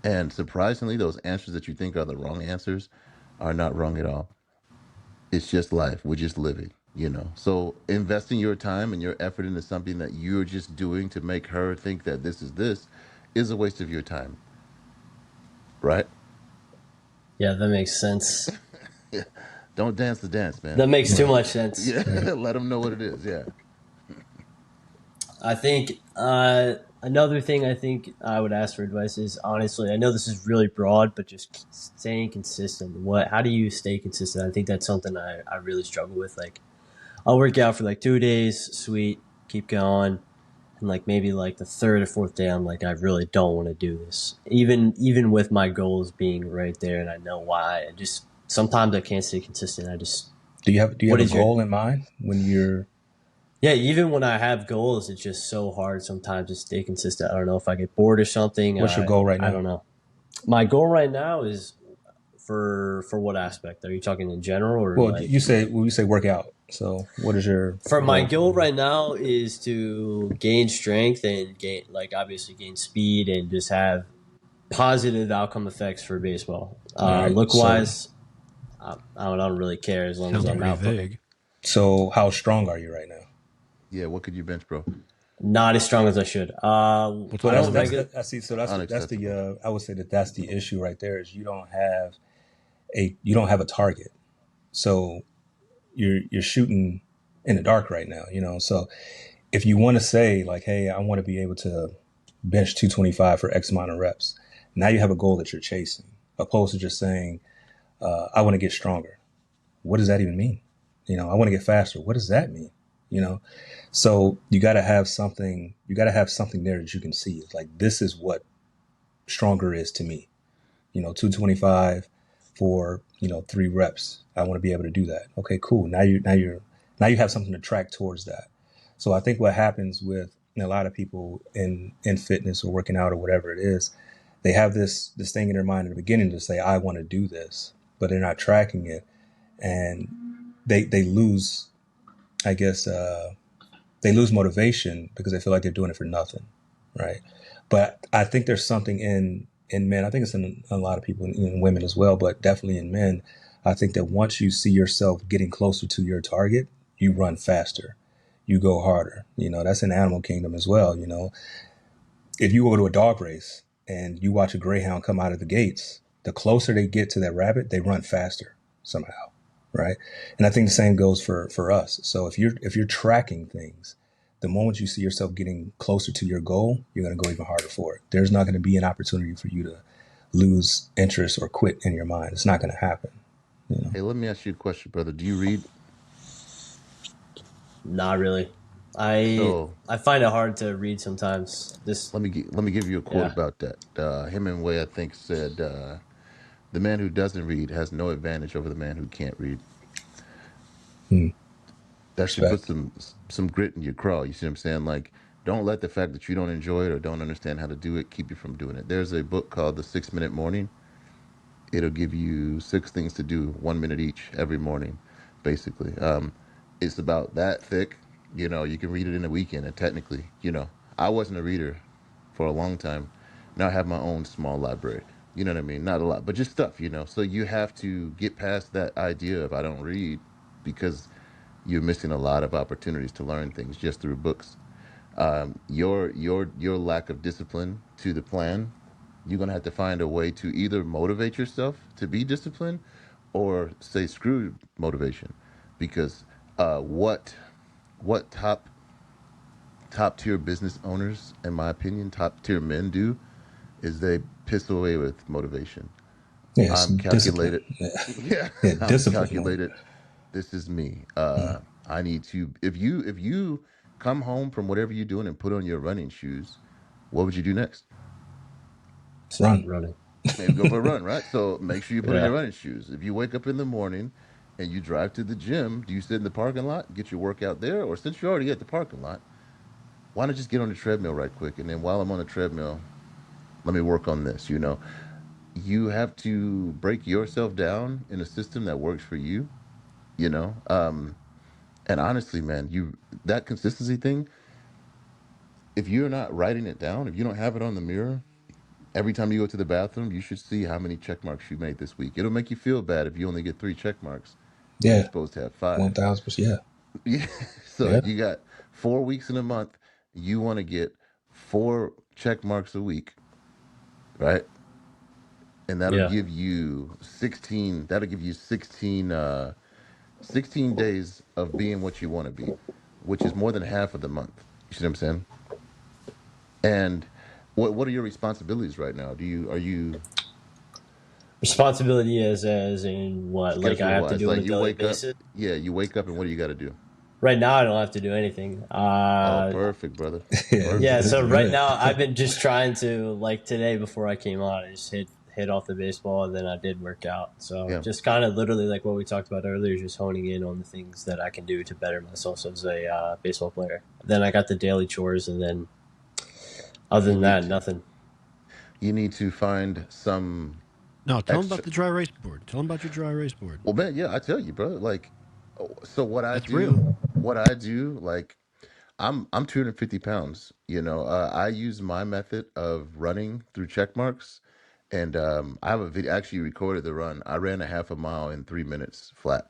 And surprisingly, those answers that you think are the wrong answers are not wrong at all. It's just life. We're just living. So investing your time and your effort into something that you're just doing to make her think that this is a waste of your time, right? Yeah, that makes sense. Yeah. Don't dance the dance, man. That makes too Right. much sense. Yeah, Right. let them know what it is. Yeah. I think another thing I think I would ask for advice is, honestly, I know this is really broad, but just staying consistent. How do you stay consistent? I think that's something I really struggle with. Like, I'll work out for like 2 days, sweet, keep going. And like maybe like the third or fourth day, I'm like, I really don't want to do this. Even with my goals being right there and I know why. I just sometimes I can't stay consistent. Do you have What a is your goal in mind when you're? Yeah, even when I have goals, it's just so hard sometimes to stay consistent. I don't know if I get bored or something. What's your goal right I now? don't know. My goal right now is for what aspect? Are you talking in general or Well, like you say work out. So what is your for my goal? goal right now is to gain strength and gain like obviously gain speed and just have positive outcome effects for baseball. All right. Look So wise, I don't really care as long as Sounds I'm pretty out putting. vague. so how strong are you right now? Yeah. What could you bench, bro? Not as strong as I should. What's Well, I on know the limit? regular. I see. So that's the Unacceptable. I would say that's the issue right there, is you don't have a target. So you're shooting in the dark right now. So if you want to say like, hey, I want to be able to bench 225 for X amount of reps, now you have a goal that you're chasing. opposed to just saying, I want to get stronger. What does that even mean? I want to get faster. What does that mean? You know, so you got to have something. You got to have something there that you can see. It's like, this is what stronger is to me. 225 for 3 reps. I want to be able to do that. Okay, cool. Now you have something to track towards that. So I think what happens with a lot of people in fitness or working out or whatever it is, they have this thing in their mind in the beginning to say, I want to do this, but they're not tracking it, and they lose, I guess, they lose motivation because they feel like they're doing it for nothing, right? But I think there's something in men. I think it's in a lot of people, in women as well, but definitely in men. I think that once you see yourself getting closer to your target, you run faster, you go harder. That's in the animal kingdom as well. If you go to a dog race and you watch a greyhound come out of the gates, the closer they get to that rabbit, they run faster somehow, right? And I think the same goes for us. So if you're tracking things, the moment you see yourself getting closer to your goal, you're going to go even harder for it. There's not going to be an opportunity for you to lose interest or quit in your mind. It's not going to happen. Hey, let me ask you a question, brother. Do you read? Not really. I So I find it hard to read sometimes. This, let me give you a quote yeah, about that. Hemingway, I think, said, "The man who doesn't read has no advantage over the man who can't read." Hmm. That should put Respect. some grit in your craw. You see what I'm saying? Like, don't let the fact that you don't enjoy it or don't understand how to do it keep you from doing it. There's a book called The 6 Minute Morning. It'll give you 6 things to do, 1 minute each every morning, basically. It's about that thick. You can read it in a weekend, and technically, I wasn't a reader for a long time. Now I have my own small library. You know what I mean? Not a lot, but just stuff. So you have to get past that idea of I don't read because you're missing a lot of opportunities to learn things just through books. Your lack of discipline to the plan, you're gonna have to find a way to either motivate yourself to be disciplined or say screw motivation, because what top tier business owners, in my opinion, top tier men do is they piss away with motivation. Yes, I'm discipline. calculated. Yeah, Yeah, yeah, I'm discipline, man. calculated. This is me. Mm. I need to. If you come home from whatever you're doing and put on your running shoes, what would you do next? start Run. running. Maybe go for a run, right? So make sure you put on your Yeah. running shoes. If you wake up in the morning and you drive to the gym, do you sit in the parking lot, get your workout there, or since you're already at the parking lot, why not just get on the treadmill right quick? And then while I'm on the treadmill, let me work on this. You have to break yourself down in a system that works for you. You know, and honestly, man, you that consistency thing. If you're not writing it down, if you don't have it on the mirror, every time you go to the bathroom, you should see how many check marks you made this week. It'll make you feel bad if you only get 3 check marks and you're Yeah, supposed to have one 5. thousand percent. Yeah, Yeah. So yeah, you got 4 weeks in a month. You want to get 4 check marks a week, right? And that'll Yeah. give you 16. That'll give you 16 days of being what you want to be, which is more than half of the month. You see what I'm saying? And what are your responsibilities right now? Are you Responsibility is as in what? Like I schedule have to wise? do on Like a you daily wake up, basis. yeah, you wake up and what do you got to do? Right now, I don't have to do anything. Oh, perfect, brother. yeah. Yeah. Perfect. This So is right good. now, I've been just trying to, like today before I came on, I just hit off the baseball, and then I did work out. So Yeah. just kind of literally like what we talked about earlier, just honing in on the things that I can do to better myself as a baseball player. Then I got the daily chores, and then other You than need that, to. nothing. You need to find some No, tell them extra. about the dry erase board. Tell them about your dry erase board. Well, man, yeah, I tell you, bro. Like, so That's real. what I do, like, I'm 250 pounds. I use my method of running through check marks, and I have a video. Actually, recorded the run. I ran a half a mile in 3 minutes flat.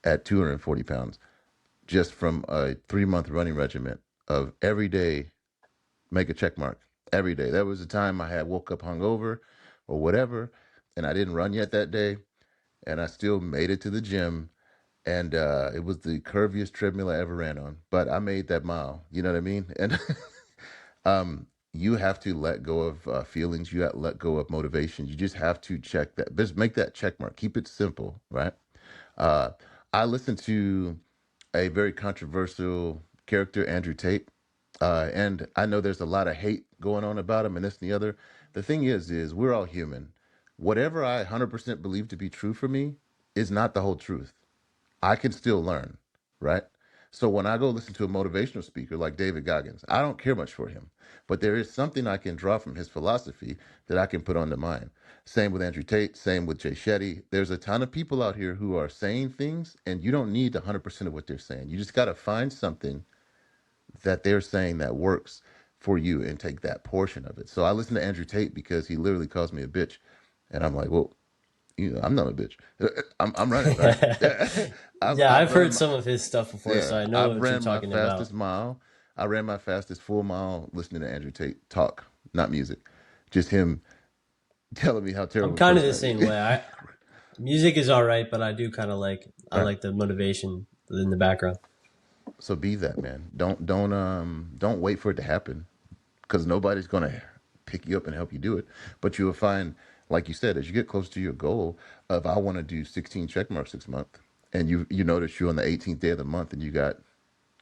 At 240 pounds, just from a 3 month running regimen of every day make a check mark every day. There was a time I had woke up hungover or whatever, and I didn't run yet that day, and I still made it to the gym, and it was the curviest treadmill I ever ran on, but I made that mile. You know what I mean? And you have to let go of feelings. You have to let go of motivation. You just have to check that. Just make that check mark. Keep it simple, right? Uh, I listened to a very controversial character, Andrew Tate, and I know there's a lot of hate going on about him and this and the other. The thing is we're all human. Whatever I 100% believe to be true for me is not the whole truth. I can still learn, right? So when I go listen to a motivational speaker like David Goggins, I don't care much for him, but there is something I can draw from his philosophy that I can put onto mine. Same with Andrew Tate, same with Jay Shetty. There's a ton of people out here who are saying things, and you don't need 100% of what they're saying. You just got to find something that they're saying that works for you and take that portion of it. So I listen to Andrew Tate because he literally calls me a bitch. And I'm like, well, I'm not a bitch. I'm running, right? Yeah, I've I've heard run. some of his stuff before, so Yeah, I know I've what you're ran my talking about. fastest mile. I ran my fastest full mile listening to Andrew Tate talk, not music. Just him telling me how I'm terrible a kind of the person I same am. way. Music is all right, but I do kind of like I Right. like the motivation in the background. So be that, man. Don't wait for it to happen because nobody's gonna pick you up and help you do it. But you will find, like you said, as you get close to your goal of I want to do 16 check marks this month, and you notice you're on the 18th day of the month and you got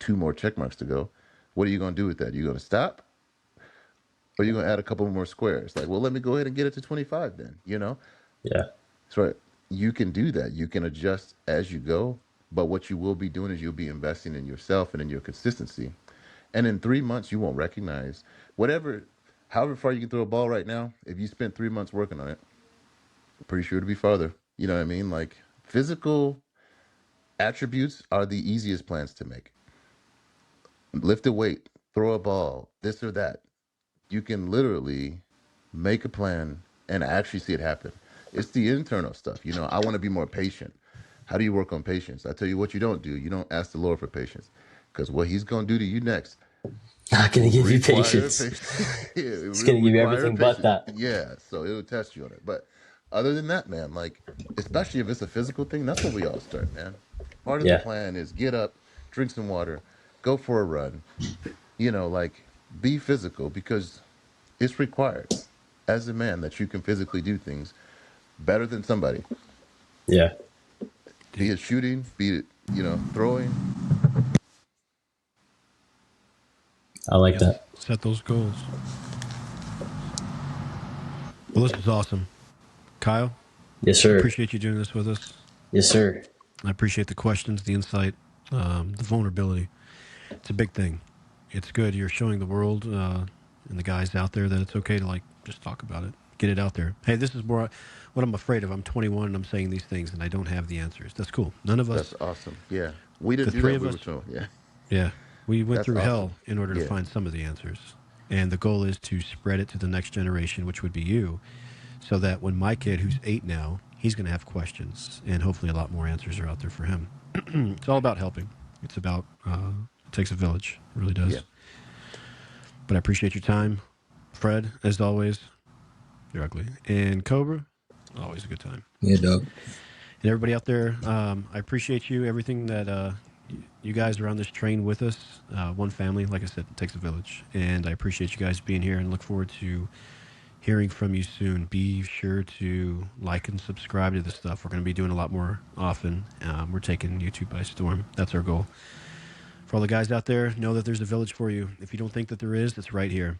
two more check marks to go. What are you gonna do with that? You gonna stop? Or you're gonna add a couple more squares. Like, well, let me go ahead and get it to 25 then, you know? Yeah, So you can do that. You can adjust as you go. But what you will be doing is you'll be investing in yourself and in your consistency. And in 3 months, you won't recognize whatever, however far you can throw a ball right now. If you spent 3 months working on it, I'm pretty sure to be farther. You know what I mean? Like physical attributes are the easiest plans to make. Lift a weight, throw a ball, this or that. You can literally make a plan and actually see it happen. It's the internal stuff. I want to be more patient. How do you work on patience? I tell you what you don't do. You don't ask the Lord for patience because what he's going to do to you next not gonna will give you require patience. patience. It It's will gonna give you require everything but patience. that. Yeah, so it'll test you on it. But other than that, man, like, especially if it's a physical thing, that's where we all start, man. Part of the Yeah, plan is get up, drink some water, go for a run, like be physical because it's required as a man that you can physically do things better than somebody. yeah, Be it shooting, be it, throwing. I like Yes. that. Set those goals. Well, this was awesome. Kyle, Yes, I sir. appreciate you doing this with us. Yes, sir. I appreciate the questions, the insight, the vulnerability. It's a big thing. It's good. You're showing the world and the guys out there that it's okay to like just talk about it, get it out there. Hey, this is more what I'm afraid of. I'm 21 and I'm saying these things and I don't have the answers. That's cool. None of That's us, awesome. Yeah. We the didn't do three that. of We were us, showing. Yeah. yeah, we went That's through awesome. hell in order to Yeah. find some of the answers. And the goal is to spread it to the next generation, which would be you, so that when my kid, who's 8 now, he's going to have questions and hopefully a lot more answers are out there for him. It's all about helping. It's about, it takes a village. It really Yeah. does. But I appreciate your time. Fred, as always, you're ugly. And Cobra, always a good time. Yeah, Doug. And everybody out there, I appreciate you, everything that you guys are on this train with us. One family, like I said, it takes a village. And I appreciate you guys being here and look forward to hearing from you soon. Be sure to like and subscribe to this stuff. We're going to be doing a lot more often. We're taking YouTube by storm. That's our goal. For all the guys out there, know that there's a village for you. If you don't think that there is, it's right here.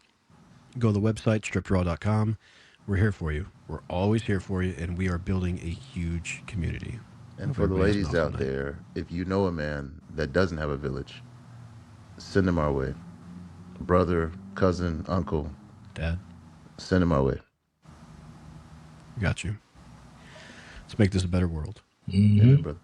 Go to the website, stripraw.com. We're here for you. We're always here for you, and we are building a huge community. And Hope for the everybody has an ladies awesome out night. there, if you know a man that doesn't have a village, send him our way. Brother, cousin, uncle, Dad, send him our way. got you. Let's make this a better world. Mm-hmm. Amen, brother.